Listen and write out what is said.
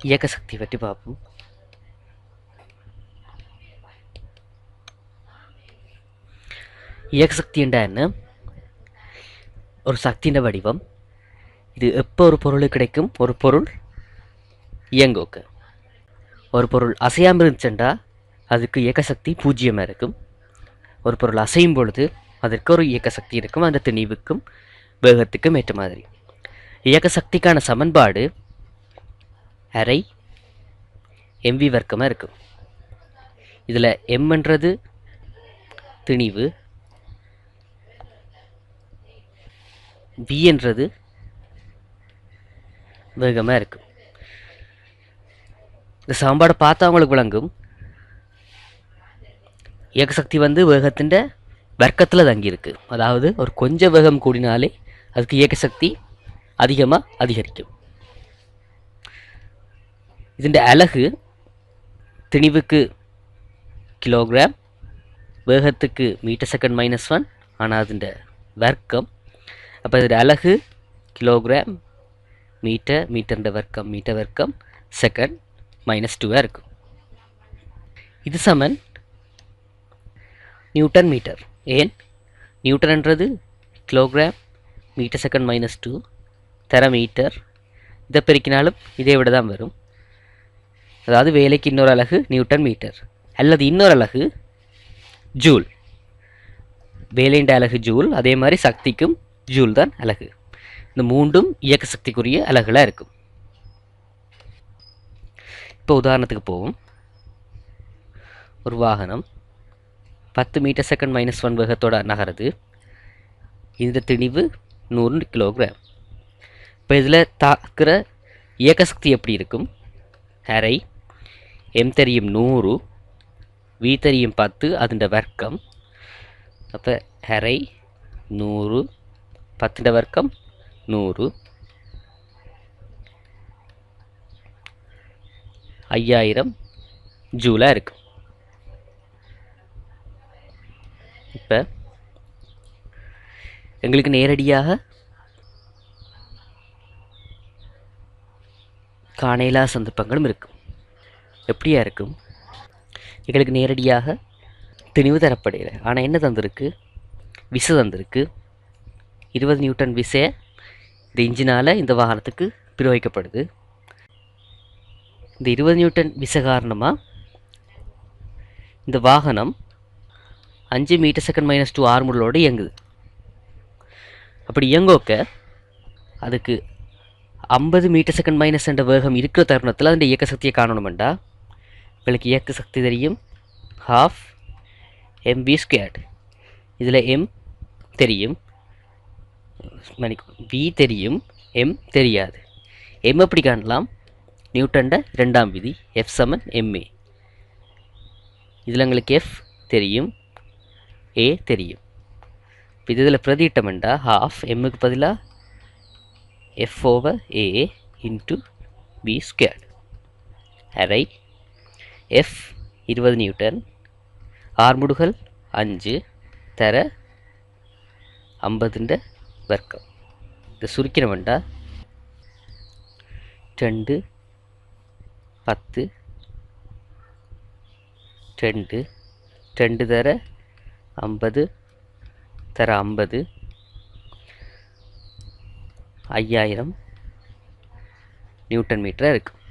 இயக்க சக்தி பற்றி பார்ப்போம். இயக்க சக்தி என்றா என்ன? ஒரு சக்தியின் வடிவம். இது எப்போ ஒரு பொருளுக்கு கிடைக்கும்? ஒரு பொருள் இயங்கோக்க. ஒரு பொருள் அசையாமல் இருந்துச்சுண்டா அதுக்கு இயக்க சக்தி பூஜ்ஜியமாக இருக்கும். ஒரு பொருள் அசையும் பொழுது அதற்கு ஒரு இயக்க சக்தி இருக்கும், அந்த திணிவுக்கும் வேகத்துக்கும் ஏற்ற மாதிரி. இயக்க சக்திக்கான சமன்பாடு அரை எம்வி வர்க்கமாக இருக்கும். இதில் எம்ன்றது திணிவு, வி என்றது வேகமாக இருக்கும். இந்த சமன்பாடை பார்த்தா அவங்களுக்கு விளங்கும். இயக்க சக்தி வேகத்தின் வர்க்கத்தில் தங்கியிருக்கு. அதாவது ஒரு கொஞ்சம் வேகம் கூடினாலே அதுக்கு இயக்க சக்தி அதிகமாக அதிகரிக்கும். இதன் அலகு திணிவுக்கு கிலோகிராம், வேகத்துக்கு மீட்டர் செகண்ட் -1, ஆனால் அதின் வர்க்கம். அப்போ இதோட அலகு கிலோகிராம், மீட்டர் வர்க்கம், மீட்டர் வர்க்கம் செகண்ட் -2 இருக்கும். இது சமன் நியூட்டன் மீட்டர். ஏன் நியூட்டன்ன்றது கிலோகிராம் மீட்டர் செகண்ட் -2 தர மீட்டர். இதை பெருக்கினாலும் இதே விட தான் வரும். அதாவது வேலைக்கு இன்னொரு அலகு நியூட்டன் மீட்டர், அல்லது இன்னொரு அலகு ஜூல். வேலையின் அலகு ஜூல், அதே மாதிரி சக்திக்கும் ஜூல் தான் அலகு. இந்த மூன்றும் இயக்க சக்திக்குரிய அலகுகளாக இருக்கும். இப்போ உதாரணத்துக்கு போவோம். ஒரு வாகனம் 10 மீட்டர் செகண்ட் -1 வேகத்தோட நகருது. இந்த திணிவு 100 கிலோகிராம். இப்போ இதில் தாக்குற இயக்க சக்தி எப்படி இருக்கும்? அரை எம் தெரியும் 100, வி தெரியும் 10, அதன் வர்க்கம். அப்போ அரை 100, 10 வர்க்கம் 100, 5000 ஜூலாக இருக்கும். இப்போ எங்களுக்கு நேரடியாக காணேலா சந்தர்ப்பங்களும் இருக்கும். எப்படியா இருக்கும்? எங்களுக்கு நேரடியாக திணிவு தரப்படையில, ஆனால் என்ன தந்திருக்கு? விசை தந்திருக்கு. 20 நியூட்டன் விசை இந்த இன்ஜினால் இந்த வாகனத்துக்கு பிரயோகிக்கப்படுது. இந்த 20 நியூட்டன் விசை காரணமாக இந்த வாகனம் 5 மீட்டர் செகண்ட் -2 ஆர்முடலோடு இயங்குது. அப்படி இயங்கோக்க அதுக்கு 50 மீட்டர் செகண்ட் மைனஸ் என்ற வேகம் இருக்கிற தருணத்தில் அதன் இயக்க சக்தியை காணணுமெண்டா உங்களுக்கு இயக்க சக்தி தெரியும் 12 mv². இதில் எம் தெரியும், வி தெரியும், எம் தெரியாது. எம் எப்படி காணலாம்? நியூட்டன்ட இரண்டாம் விதி F = ma. இதில் உங்களுக்கு F தெரியும், A தெரியும். இப்போ இதில் பிரதியிட்டமெண்டா 12 mக்கு பதிலாக F/A × v². அரை F 20 நியூட்டன், ஆர்முடுகள் 5 தர 50 வர்க்கம். இதை சுருக்கினமெண்டா 2 10 2 2 தர 50 தர 50 5000 நியூட்டன் மீட்டராக இருக்கும்.